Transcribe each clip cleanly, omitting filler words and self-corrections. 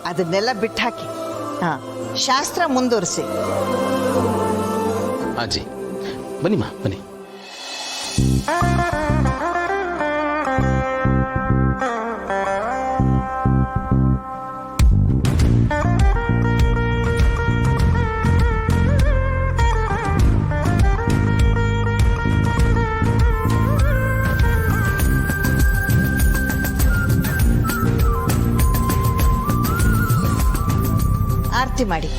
ಅದನ್ನೆಲ್ಲ ಬಿಟ್ಟಾಕಿ ಶಾಸ್ತ್ರ ಮುಂದುವರಿಸಿ. ಅಜ್ಜಿ ಬನ್ನಿಮ್ಮ ಬನ್ನಿ. ಆರತಿ ಮಾಡಿ.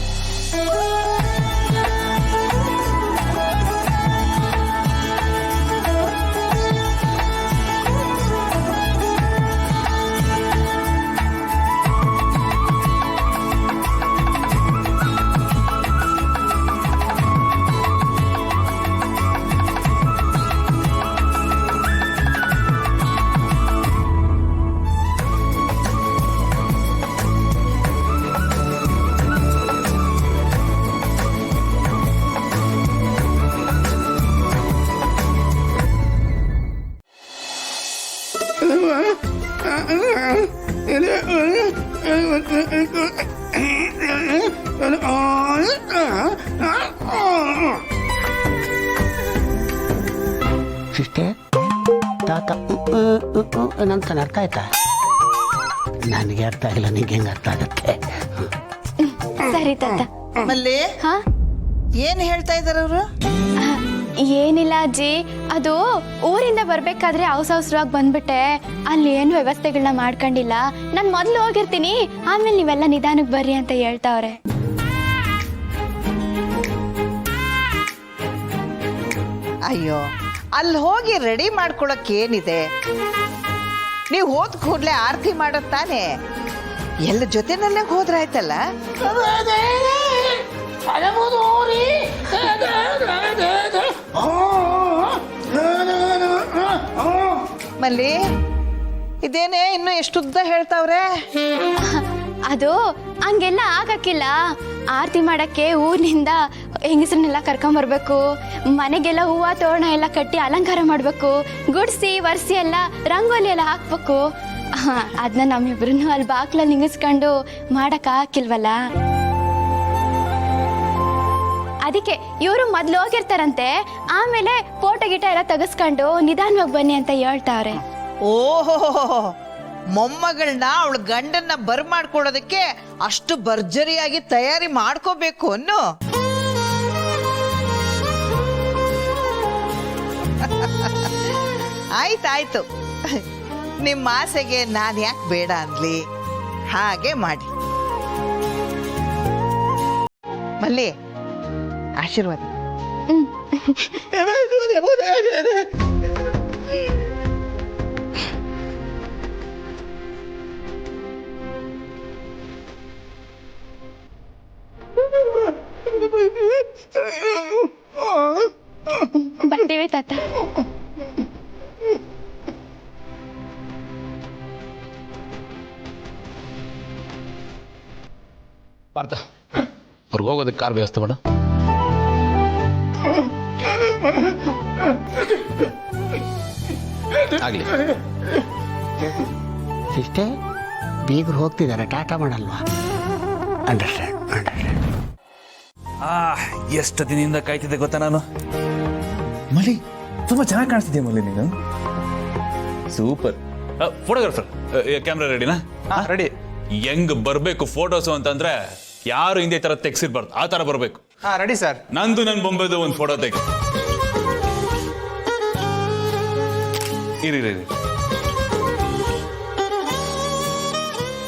ಸಿಸ್ಟರ್ ತಾತ ನಂತ ಅರ್ಥ ಆಯ್ತಾ? ನನಗೆ ಅರ್ಥ ಆಗಿಲ್ಲ, ನಿಂಗೆ ಹೆಂಗೆ ಅರ್ಥ ಆಗತ್ತೆ? ಸರಿ ತಾತ. ಮಲ್ಲಿ ಹಾ ಏನ್ ಹೇಳ್ತಾ ಇದಾರ ಅವರು? ಏನಿಲ್ಲ ಅಜ್ಜಿ, ಅದು ಊರಿಂದ ಬರ್ಬೇಕಾದ್ರೆ ಅವಸರವಾಗಿ ಬಂದ್ಬಿಟ್ಟೆ, ಅಲ್ಲಿ ಏನು ವ್ಯವಸ್ಥೆಗಳನ್ನ ಮಾಡ್ಕೊಂಡಿಲ್ಲ, ನಾನು ಮೊದಲು ಹೋಗಿರ್ತೀನಿ, ಆಮೇಲೆ ನೀವೆಲ್ಲ ನಿಧಾನಕ್ಕೆ ಬರ್ರಿ ಅಂತ ಹೇಳ್ತಾವ್ರೆ. ಅಯ್ಯೋ, ಅಲ್ಲಿ ಹೋಗಿ ರೆಡಿ ಮಾಡ್ಕೊಳಕ್ ಏನಿದೆ? ನೀವು ಹೋದ್ ಕೂಡ್ಲೆ ಆರತಿ ಮಾಡತ್ ತಾನೆ, ಎಲ್ಲ ಜೊತೆನಲ್ಲೇ ಹೋದ್ರಾಯ್ತಲ್ಲ. ಮಲ್ಲಿ ಇದೇನೆ ಇನ್ನು ಎಷ್ಟುದ್ದ ಹೇಳ್ತಾವ್ರೆ? ಅದು ಹಂಗೆಲ್ಲ ಆಗಕ್ಕಿಲ್ಲ. ಆರತಿ ಮಾಡಕ್ಕೆ ಊರಿನಿಂದ ಹೆಂಗಸರನ್ನೆಲ್ಲ ಕರ್ಕೊಂಬರ್ಬೇಕು, ಮನೆಗೆಲ್ಲ ಹೂವ ತೋರಣ ಎಲ್ಲ ಕಟ್ಟಿ ಅಲಂಕಾರ ಮಾಡ್ಬೇಕು, ಗುಡ್ಸಿ ವರ್ಸಿ ಎಲ್ಲ ರಂಗೋಲಿ ಎಲ್ಲ ಹಾಕ್ಬೇಕು. ಅದನ್ನ ನಮ್ಮಿಬ್ರು ಅಲ್ಲಿ ಬಾಕ್ಲಲ್ಲಿ ನಿಂಗಿಸ್ಕೊಂಡು ಮಾಡಕ್ ಹಾಕಿಲ್ವಲ್ಲ. ಅದಕ್ಕೆ ಇವರು ಮೊದ್ಲು ಹೋಗಿರ್ತಾರಂತೆ, ಆಮೇಲೆ ಫೋಟೋ ಗಿಟ ಎಲ್ಲ ತೆಗೆಸ್ಕೊಂಡು ನಿಧಾನವಾಗಿ ಬನ್ನಿ ಅಂತ ಹೇಳ್ತಾವ್ರೆ. ಓಹೋ, ಮೊಮ್ಮಗಳನ್ನ ಅವಳ ಗಂಡನ್ನ ಮಾಡ್ಕೊಳ್ಳೋದಕ್ಕೆ ಅಷ್ಟು ಭರ್ಜರಿಯಾಗಿ ತಯಾರಿ ಮಾಡ್ಕೋಬೇಕು ಅನ್ನೋ. ಆಯ್ತಾಯ್ತು, ನಿಮ್ಮ ಆಸೆಗೆ ನಾನು ಯಾಕೆ ಬೇಡ ಅನ್ಲಿ? ಹಾಗೆ ಮಾಡಿ. ಮಲ್ಲಿ ಆಶೀರ್ವಾದ. ಬರ್ತೀವಿ ತಾತ. ಪಾರ್ಥ, ಅವ್ರಿಗೆ ಹೋಗೋದಕ್ಕೆ ಕಾರ್ ವ್ಯವಸ್ಥೆ ಮಾಡು. ಆಗ್ಲಿ. ಸಿಸ್ಟರ್ ಬೀಗರು ಹೋಗ್ತಿದ್ದಾರೆ, ಟಾಟಾ ಮಾಡಲ್ವಾ? ಅಂಡರ್ಸ್ಟ್ಯಾಂಡ್. ಎಷ್ಟು ದಿನದಿಂದ ಕಾಯ್ತಿದ್ದೆ ಗೊತ್ತಾ ನಾನು. ಮಲಿ ತುಂಬಾ ಚೆನ್ನಾಗಿ ಕಾಣಿಸ್ತಿದ್ಯಾ ಮಲ್ಲಿ ನೀನು. ಸೂಪರ್. ಫೋಟೋಗ್ರಾಫರ್ ಕ್ಯಾಮ್ರಾ ರೆಡಿನಾ? ರೆಡಿ. ಹೆಂಗ್ ಬರ್ಬೇಕು ಫೋಟೋಸು ಅಂತಂದ್ರೆ ಯಾರು ಹಿಂದೆ ಈ ತರ ತೆಗ್ಸಿರ್ಬಾರ್ದು, ಆ ತರ ಬರ್ಬೇಕು. Ready sir. ನಂದು ನನ್ ಬೊಂಬೆದು ಒಂದು ಫೋಟೋ ತೆಗಿ. ಇರಿ.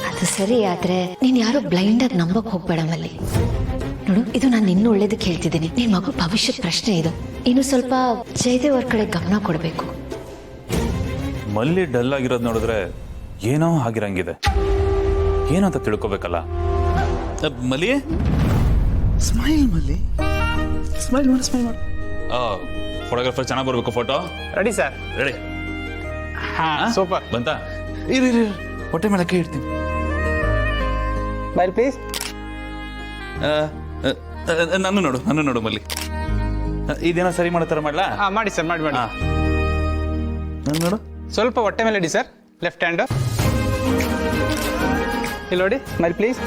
ಅದು ಸರಿ, ಆದ್ರೆ ನೀನ್ ಯಾರು ಬ್ಲೈಂಡ್ ಆಗಿ ನಂಬಕ್ ಹೋಗ್ಬೇಡ ಮಲ್ಲಿ. ನೋಡು, ಇದು ನಾನು ಇನ್ನು ಒಳ್ಳೇದಕ್ಕೆ ಹೇಳ್ತಿದ್ದೀನಿ. ನಿನ್ ಮಗು ಭವಿಷ್ಯದ ಪ್ರಶ್ನೆ ಇದು. ಇನ್ನು ಸ್ವಲ್ಪ ಜಯದೇವ್ ಅವ್ರ ಕಡೆ ಗಮನ ಕೊಡ್ಬೇಕು. ಮಲ್ಲಿ ಡಲ್ ಆಗಿರೋದು ನೋಡಿದ್ರೆ ಏನೋ ಆಗಿರಂಗಿದೆ, ಏನೋ ಅಂತ ತಿಳ್ಕೊಬೇಕಲ್ಲ. ಮಲ್ಲಿ ಸ್ಮೈಲ್ ಮಲ್ಲಿ, ಸ್ಮೈಲ್ ಮಾಡು, ಸ್ಮೈಲ್ ಮಾಡು. ಫೋಟೋಗ್ರಾಫರ್ ಚೆನ್ನಾಗಿ ಬರ್ಬೇಕು. Photo ready sir. Ready. Super. ಬಂತ? ಇರಿ ಹೊಟ್ಟೆ ಮೇಲೆ ಕೈ ಇಡ್ತೀನಿ. Smile please. ನಾನು ನೋಡು ಮಲ್ಲಿ. ಇದೇನೋ ಸರಿ ಮಾಡೋ ಥರ ಮಾಡ್ಲಾ? ಮಾಡಿ ಸರ್, ಮಾಡಿ. ನಾನು ನೋಡು. ಸ್ವಲ್ಪ ಹೊಟ್ಟೆ ಮೇಲೆ ಇಡಿ ಸರ್, ಲೆಫ್ಟ್ ಹ್ಯಾಂಡ್. ಇಲ್ಲಿ ನೋಡಿ ಸ್ಮೈಲ್ ಪ್ಲೀಸ್.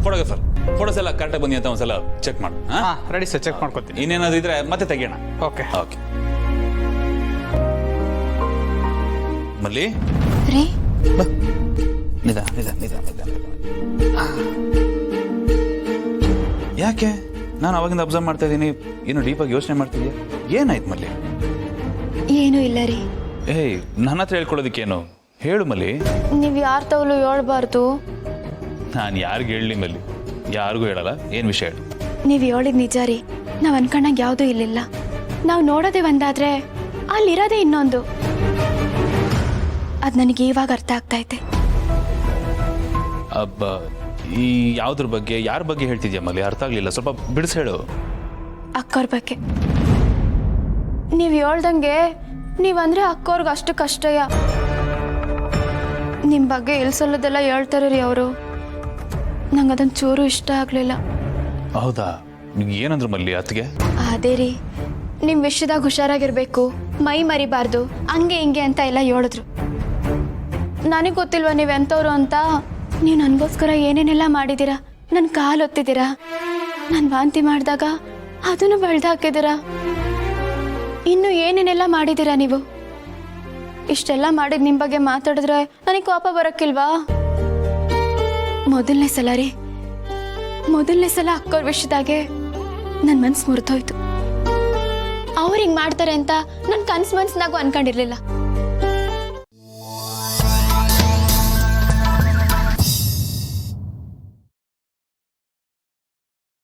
ಫೋಟೋಗ್ರಾಫರ್ ಫೋಟೋಸ್ ಎಲ್ಲ ಕರೆಕ್ಟಾಗಿ ಬಂದಿ ಅಂತ ಒಂದ್ಸಲ ಚೆಕ್ ಮಾಡು. ಹಾಂ ರೆಡಿ ಸರ್, ಚೆಕ್ ಮಾಡ್ಕೊತೀನಿ. ಇನ್ನೇನಾದ್ರು ಇದ್ರೆ ಮತ್ತೆ ತೆಗಿಯೋಣ. ಓಕೆ ಓಕೆ ಮಲ್ಲಿ, ರೀ ನಿಧ ನಿಧ ನಿಧ ನಿಧ. ಯಾಕೆ ನಾನು ಅವಾಗಿಂದ ಅಬ್ಸರ್ವ್ ಮಾಡ್ತಾ ಇದ್ದೀನಿ, ಏನು ಡೀಪಾಗಿ ಯೋಚನೆ ಮಾಡ್ತಿದ್ಯಾ? ಏನಾಯ್ತು ಮಲ್ಲಿ? ಏನೂ ಇಲ್ಲ ರೀ. ಏಯ್, ನನ್ನ ಹತ್ರ ಹೇಳ್ಕೊಳ್ಳೋದಕ್ಕೇನು, ಹೇಳು ಮಲ್ಲಿ. ನೀವು ಯಾರ ತವಲು ಹೇಳ್ಬಾರ್ದು. ನಾನು ಯಾರಿಗೂ ಹೇಳಲಿ ಮಲ್ಲಿ? ಯಾರಿಗೂ ಹೇಳಲ್ಲ. ಏನು ವಿಷಯ ಹೇಳು. ನೀವು ಹೇಳಿದ್ ನಿಜ ರೀ. ನಾವು ಅನ್ಕೊಂಡಾಗ ಯಾವುದೂ ಇಲ್ಲಿಲ್ಲ. ನಾವು ನೋಡೋದೇ ಒಂದಾದ್ರೆ ಅಲ್ಲಿರೋದೇ ಇನ್ನೊಂದು. ಅದು ನನಗೆ ಇವಾಗ ಅರ್ಥ ಆಗ್ತೈತೆ. ಅಬ್ಬ, ಈ ಯಾವ್ದ್ರ ಬಗ್ಗೆ ಯಾರ ಬಗ್ಗೆ ಹೇಳ್ತಿದ್ಯಾ ಮಲ್ಲಿ? ಅರ್ಥ ಆಗ್ಲಿಲ್ಲ, ಸ್ವಲ್ಪ ಬಿಡಿಸಿ ಹೇಳು. ಅಕ್ಕವ್ರ ಬಗ್ಗೆ. ನೀವು ಹೇಳ್ದಂಗೆ ನೀವಂದ್ರೆ ಅಕ್ಕವ್ರಿಗೆ ಅಷ್ಟು ಕಷ್ಟಯ. ನಿಮ್ಮ ಬಗ್ಗೆ ಇಲ್ಸಲ್ಲದೆಲ್ಲ ಹೇಳ್ತಾರೆ ರೀ ಅವರು. ನಂಗೆ ಅದೊಂದು ಚೂರು ಇಷ್ಟ ಆಗಲಿಲ್ಲ. ಹೌದಾ? ಏನಂದ್ರು ಮಲ್ಲಿ ಅತ್ತಿಗೆ? ಅದೇ ರೀ, ನಿಮ್ಮ ವಿಷಯದಾಗ ಹುಷಾರಾಗಿರ್ಬೇಕು, ಮೈ ಮರಿಬಾರ್ದು, ಹಂಗೆ ಹಿಂಗೆ ಅಂತ ಎಲ್ಲ ಹೇಳಿದ್ರು. ನನಗೆ ಗೊತ್ತಿಲ್ವಾ ನೀವು ಎಂಥವ್ರು ಅಂತ. ನೀವು ನನಗೋಸ್ಕರ ಏನೇನೆಲ್ಲ ಮಾಡಿದ್ದೀರಾ. ನನ್ನ ಕಾಲು ಒತ್ತಿದ್ದೀರಾ, ನಾನು ವಾಂತಿ ಮಾಡಿದಾಗ ಅದನ್ನು ಬಳ್ದು ಹಾಕಿದ್ದೀರಾ, ಇನ್ನು ಏನೇನೆಲ್ಲ ಮಾಡಿದ್ದೀರಾ ನೀವು. ಇಷ್ಟೆಲ್ಲ ಮಾಡಿದ ನಿಮ್ಮ ಬಗ್ಗೆ ಮಾತಾಡಿದ್ರೆ ನನಗೆ ಕೋಪ ಬರೋಕ್ಕಿಲ್ವಾ? ಮೊದಲನೇ ಸಲ ರೀ, ಮೊದಲನೇ ಸಲ ಅಕ್ಕವ್ರ ವಿಷಯದಾಗೆ ನನ್ನ ಮನ್ಸು ಮುರಿದೋಯ್ತು. ಅವ್ರು ಹಿಂಗೆ ಮಾಡ್ತಾರೆ ಅಂತ ನನ್ನ ಕನ್ಸು ಮನ್ಸ್ನಾಗೂ ಅನ್ಕೊಂಡಿರ್ಲಿಲ್ಲ.